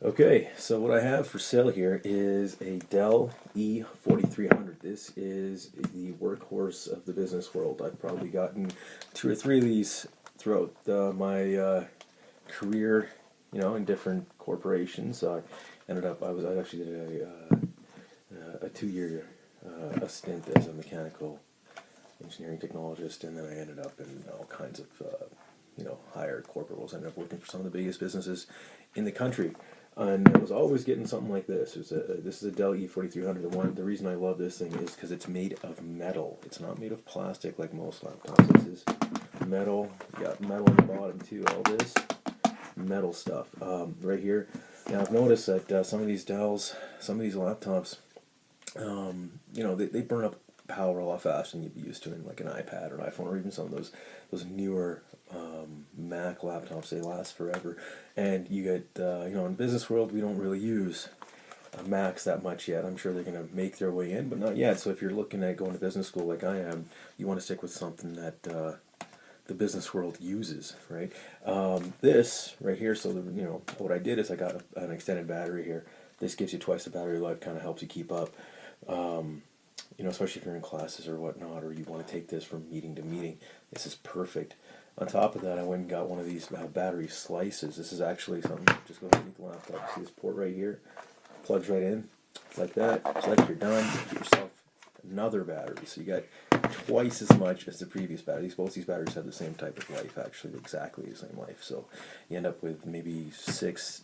Okay, so what I have for sale here is a Dell E4300. This is the workhorse of the business world. I've probably gotten 2 or 3 of these throughout my career, in different corporations. I actually did a 2-year a stint as a mechanical engineering technologist, and then I ended up in all kinds of higher corporate roles. I ended up working for some of the biggest businesses in the country. And I was always getting something like this. This is a Dell E4300. The reason I love this thing is because it's made of metal. It's not made of plastic like most laptops. This is metal. You got metal on the bottom too. All this metal stuff right here. Now I've noticed that some of these Dells, some of these laptops, they burn up power a lot faster than you'd be used to in like an iPad or an iPhone, or even some of those newer Mac laptops. They last forever, and you get in business world we don't really use Macs that much yet. I'm sure they're going to make their way in, but not yet. So if you're looking at going to business school like I am, you want to stick with something that the business world uses, right? This right here. So what I did is I got an extended battery here. This gives you twice the battery life, kind of helps you keep up. Especially if you're in classes or whatnot, or you want to take this from meeting to meeting. This is perfect. On top of that, I went and got one of these battery slices. This is actually something, just go underneath the laptop. See this port right here? Plugs right in, like that. Select you're done. Get yourself another battery. So you got twice as much as the previous batteries. Both these batteries have the same type of life, actually, exactly the same life. So you end up with maybe 6,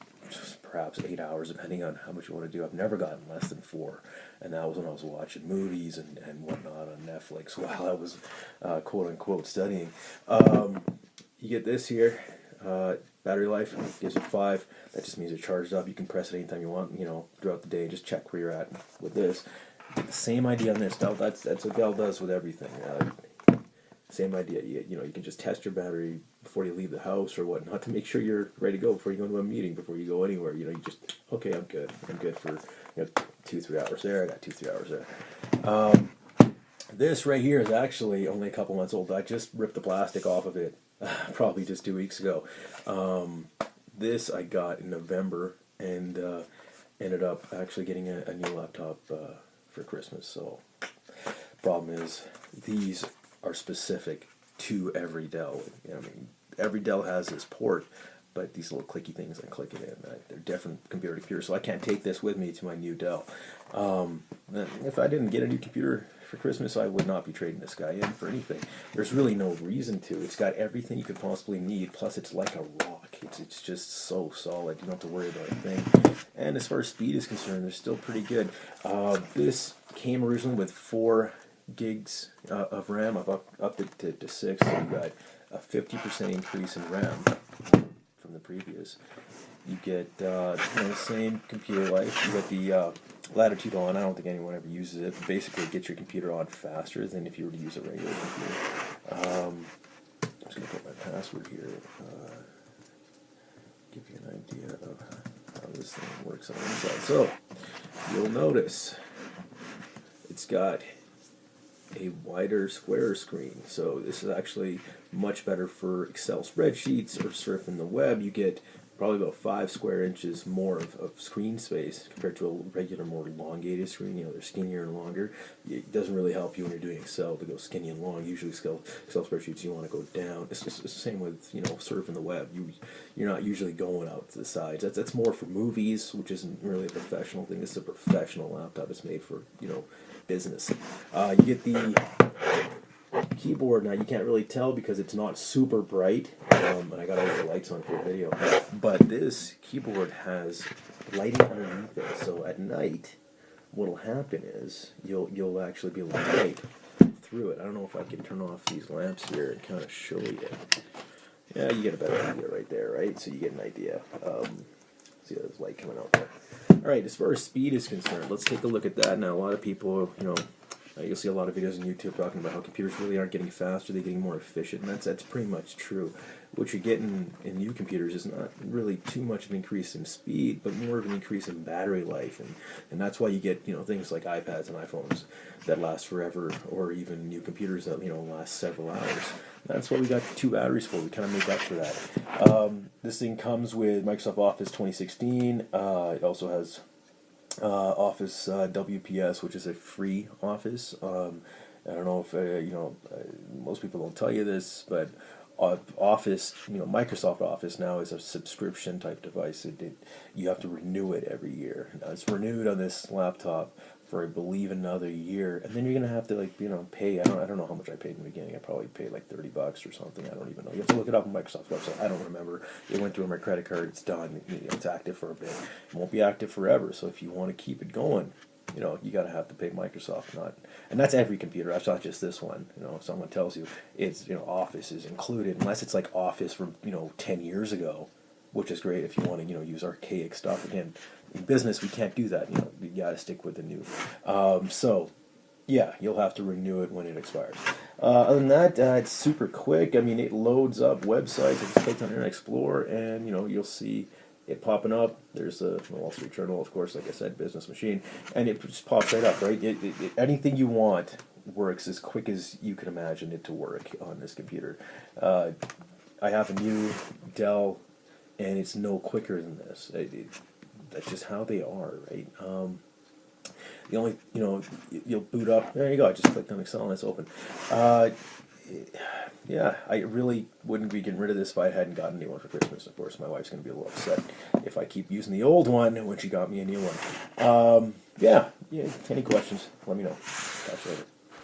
perhaps 8 hours, depending on how much you want to do. I've never gotten less than 4, and that was when I was watching movies and whatnot on Netflix while I was quote-unquote studying. You get this here, battery life gives you 5. That just means you're charged up. You can press it anytime you want, throughout the day. Just check where you're at with this. The same idea on this. Dell, that's what Dell does with everything. Same idea. You can just test your battery before you leave the house or whatnot to make sure you're ready to go before you go into a meeting, before you go anywhere. You just, okay, I'm good. I'm good for 2-3 hours there. I got 2-3 hours there. This right here is actually only a couple months old. I just ripped the plastic off of it probably just 2 weeks ago. This I got in November and ended up actually getting a new laptop for Christmas. So problem is these are specific to every Dell. Every Dell has this port, but these little clicky things I click it in, they're different computer to computer. So I can't take this with me to my new Dell. If I didn't get a new computer for Christmas, I would not be trading this guy in for anything. There's really no reason to. It's got everything you could possibly need, plus it's like a rock. It's just so solid. You don't have to worry about a thing. And as far as speed is concerned, they're still pretty good. This came originally with 4 gigs of RAM. I've upped it to 6, so you got a 50% increase in RAM from the previous. You get the same computer life. You get the latitude on. I don't think anyone ever uses it. But basically, it gets your computer on faster than if you were to use a regular computer. I'm just going to put my password here. Give you an idea of how this thing works on the inside. So, you'll notice it's got a wider, squarer screen. So this is actually much better for Excel spreadsheets or surfing the web. You get probably about 5 square inches more of screen space compared to a regular, more elongated screen. They're skinnier and longer. It doesn't really help you when you're doing Excel to go skinny and long. Usually Excel spreadsheets, you want to go down. It's the same with surfing the web. You're not usually going out to the sides. That's more for movies, which isn't really a professional thing. This is a professional laptop. It's made for business. You get the keyboard. Now you can't really tell because it's not super bright, and I got all the lights on for the video, but this keyboard has lighting underneath it, so at night what'll happen is you'll actually be able to type through it. I don't know if I can turn off these lamps here and kind of show you. Yeah, you get a better idea right there, right? So you get an idea. See, there's light coming out there. Alright, as far as speed is concerned, let's take a look at that. Now, a lot of people, You'll see a lot of videos on YouTube talking about how computers really aren't getting faster, they're getting more efficient, and that's pretty much true. What you're getting in new computers is not really too much of an increase in speed, but more of an increase in battery life, and that's why you get things like iPads and iPhones that last forever, or even new computers that last several hours. That's what we got 2 batteries for. We kind of make up for that. This thing comes with Microsoft Office 2016. It also has Office WPS, which is a free Office. I don't know if most people don't tell you this, but Office, Microsoft Office now is a subscription type device. You have to renew it every year. Now, it's renewed on this laptop for, I believe, another year, and then you're gonna have to pay. I don't know how much I paid in the beginning. I probably paid like $30 or something. I don't even know. You have to look it up on Microsoft's website. I don't remember. It went through my credit card. It's done. It's active for a bit. It won't be active forever. So if you want to keep it going, you gotta have to pay Microsoft. And that's every computer. That's not just this one. If someone tells you it's Office is included, unless it's like Office from 10 years ago, which is great if you want to use archaic stuff. Again, in business we can't do that. You gotta stick with the new. So yeah, you'll have to renew it when it expires. Other than that, it's super quick. I mean, it loads up websites. I just clicked on Internet Explorer, and you'll see it popping up. There's the Wall Street Journal, of course, like I said, Business Machine, and it just pops right up, right? Anything you want works as quick as you can imagine it to work on this computer. I have a new Dell, and it's no quicker than this. That's just how they are, right? The only, you'll boot up. There you go. I just clicked on Excel and it's open. Yeah, I really wouldn't be getting rid of this if I hadn't gotten a new one for Christmas. Of course, my wife's going to be a little upset if I keep using the old one when she got me a new one. Yeah, any questions, let me know. Catch you later.